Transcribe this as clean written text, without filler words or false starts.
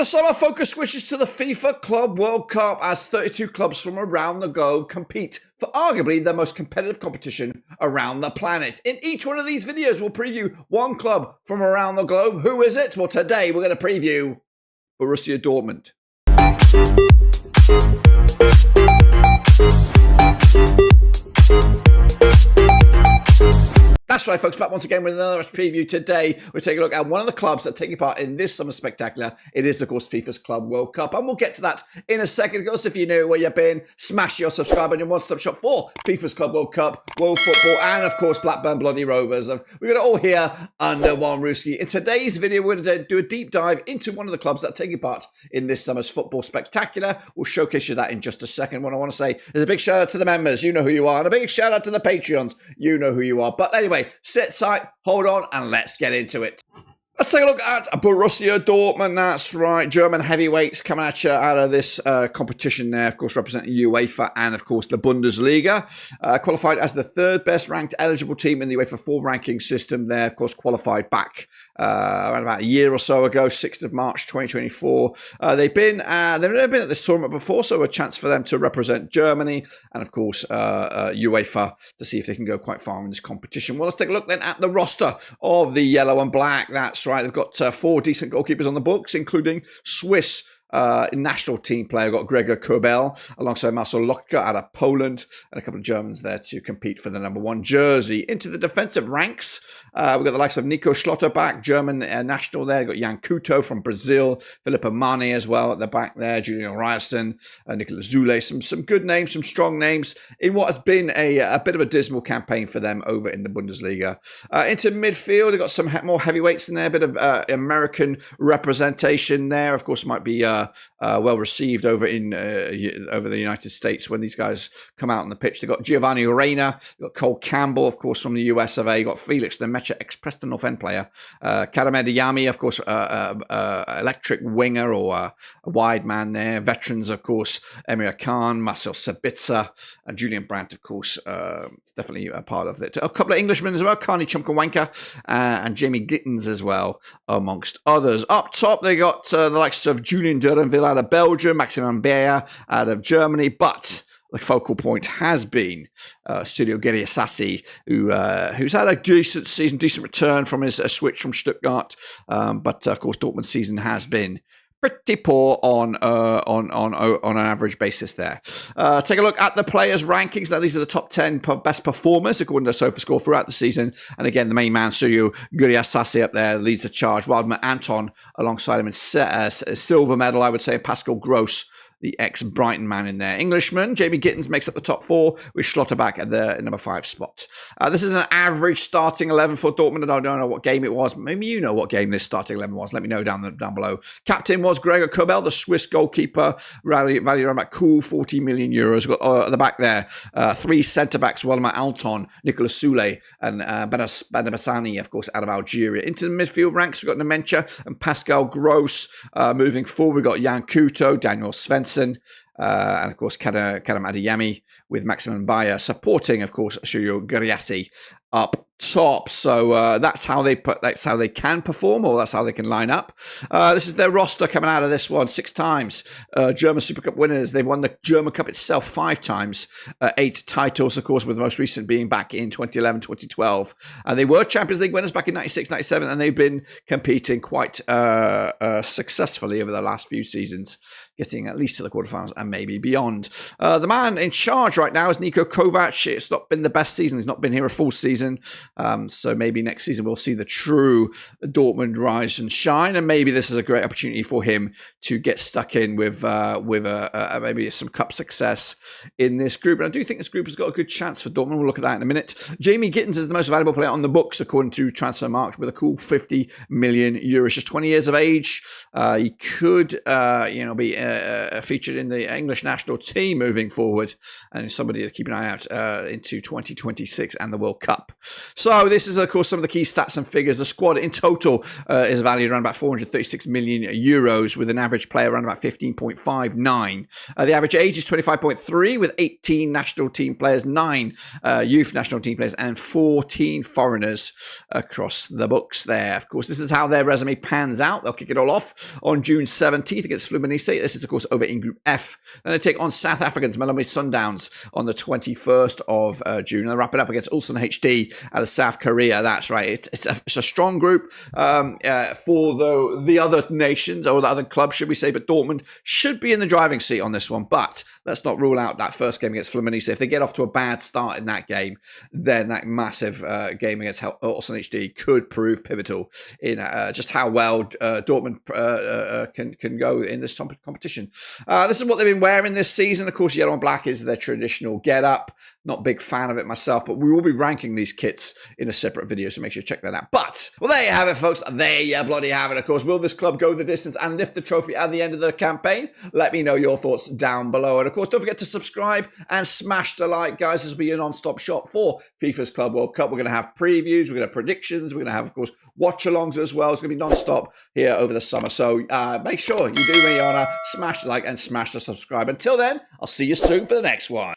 the summer, focus switches to the FIFA Club World Cup as 32 clubs from around the globe compete for arguably the most competitive competition around the planet. In each one of these videos, we'll preview one club from around the globe. Who is it? Well, today we're going to preview Borussia Dortmund. That's right, folks, back once again with another preview. Today, we're taking a look at one of the clubs that are taking part in this summer spectacular. It is, of course, FIFA's Club World Cup, and we'll get to that in a second. Of course, if you know where you've been, smash your subscribe button, your one-stop shop for FIFA's Club World Cup, World Football, and, of course, Blackburn Bloody Rovers. We've got it all here under one rooski. In today's video, we're going to do a deep dive into one of the clubs that are taking part in this summer's football spectacular. We'll showcase you that in just a second. What I want to say is a big shout-out to the members. You know who you are. And a big shout-out to the Patreons. You know who you are. But anyway, sit tight. Hold on, and let's get into it. Let's take a look at Borussia Dortmund. That's right, German heavyweights coming at you out of this competition there, of course, representing UEFA and, of course, the Bundesliga. Qualified as the third best ranked eligible team in the UEFA 4 ranking system there, of course, qualified back around about a year or so ago, 6th of March 2024. They've never been at this tournament before, so a chance for them to represent Germany and, of course, UEFA to see if they can go quite far in this competition. Well, let's take a look then at the roster of the yellow and black. That's right, they've got 4 decent goalkeepers on the books, including Swiss national team player. We've got Gregor Kobel alongside Marcel Lotka out of Poland, and a couple of Germans there to compete for the number 1 jersey. Into the defensive ranks, we've got the likes of Nico Schlotterbeck, German national there. We've got Jan Couto from Brazil, Filippo Mani as well at the back there, Julian Ryerson, Nicola Zule. Some good names, some strong names in what has been a bit of a dismal campaign for them over in the Bundesliga. Into midfield, they've got some more heavyweights in there, a bit of American representation there. Of course, might be well received over the United States when these guys come out on the pitch. They've got Giovanni Reina, you've got Cole Campbell, of course, from the US of A. You've got Felix Lemaitre, ex-Preston North End player. Adeyemi, of course, electric winger or a wide man there. Veterans, of course, Emir Khan, Marcel Sabitzer, and Julian Brandt, of course, definitely a part of it. A couple of Englishmen as well, Carney Chumkawanka and Jamie Gittens as well, amongst others. Up top, they got the likes of Julian Duranville out of Belgium, Maximilian Beyer out of Germany, but the focal point has been Studio Geriasasi, who's had a decent season, decent return from his switch from Stuttgart, but of course Dortmund's season has been pretty poor on an average basis there. Take a look at the players' rankings. Now, these are the top 10 best performers according to SofaScore throughout the season. And again, the main man, Studio Geriasasi, up there leads the charge. Waldemar Anton alongside him in silver medal, I would say, Pascal Gross, the ex-Brighton man in there. Englishman, Jamie Gittens makes up the top 4 with Schlotterbeck at the number 5 spot. This is an average starting 11 for Dortmund, and I don't know what game it was. Maybe you know what game this starting 11 was. Let me know down below. Captain was Gregor Kobel, the Swiss goalkeeper, valued around about cool 40 million euros. We've got at the back there, 3 centre-backs, Waldemar Anton, Nicola Sule, and Benabassani, of course, out of Algeria. Into the midfield ranks, we've got Nemencha and Pascal Gross. Moving forward, we've got Jan Couto, Daniel Svensson, and of course Kadam Adeyemi with Maximilian Beyer supporting, of course, Studio Geriasasi up top. So that's how they can perform, or that's how they can line up. This is their roster coming out of this one. 6 times German Super Cup winners. They've won the German Cup itself 5 times, 8 titles, of course, with the most recent being back in 2011, 2012. They were Champions League winners back in 96, 97, and they've been competing quite successfully over the last few seasons, getting at least to the quarterfinals and maybe beyond. The man in charge right now is Niko Kovac. It's not been the best season. He's not been here a full season. So maybe next season we'll see the true Dortmund rise and shine, and maybe this is a great opportunity for him to get stuck in with maybe some cup success in this group. And I do think this group has got a good chance for Dortmund. We'll look at that in a minute. Jamie Gittens is the most valuable player on the books according to Transfermarkt with a cool 50 million euros. Just 20 years of age. He could be featured in the English national team moving forward, and somebody to keep an eye out into 2026 and the World Cup. So this is, of course, some of the key stats and figures. The squad in total is valued around about 436 million euros, with an average player around about 15.59. The average age is 25.3, with 18 national team players, 9 youth national team players, and 14 foreigners across the books there. Of course, this is how their resume pans out. They'll kick it all off on June 17th against Fluminense. This is, of course, over in Group F. Then they take on South Africans, Malome Sundowns, on the 21st of June. And they wrap it up against Ulsan HD out of South Korea. That's right. It's a strong group for the other nations, or the other clubs, should we say. But Dortmund should be in the driving seat on this one. But let's not rule out that first game against Fluminense. If they get off to a bad start in that game, then that massive game against Ulsan HD could prove pivotal in just how well Dortmund can go in this competition. This is what they've been wearing this season. Of course, yellow and black is their traditional get-up. Not a big fan of it myself, but we will be ranking these kits in a separate video, so make sure you check that out. But, well, there you have it, folks. There you bloody have it, of course. Will this club go the distance and lift the trophy at the end of the campaign? Let me know your thoughts down below. And, of course, don't forget to subscribe and smash the like, guys. This will be a non-stop shop for FIFA's Club World Cup. We're going to have previews. We're going to have predictions. We're going to have, of course, watch-alongs as well. It's going to be non-stop here over the summer. So make sure you do me the honor, smash the like and smash the subscribe. Until then, I'll see you soon for the next one.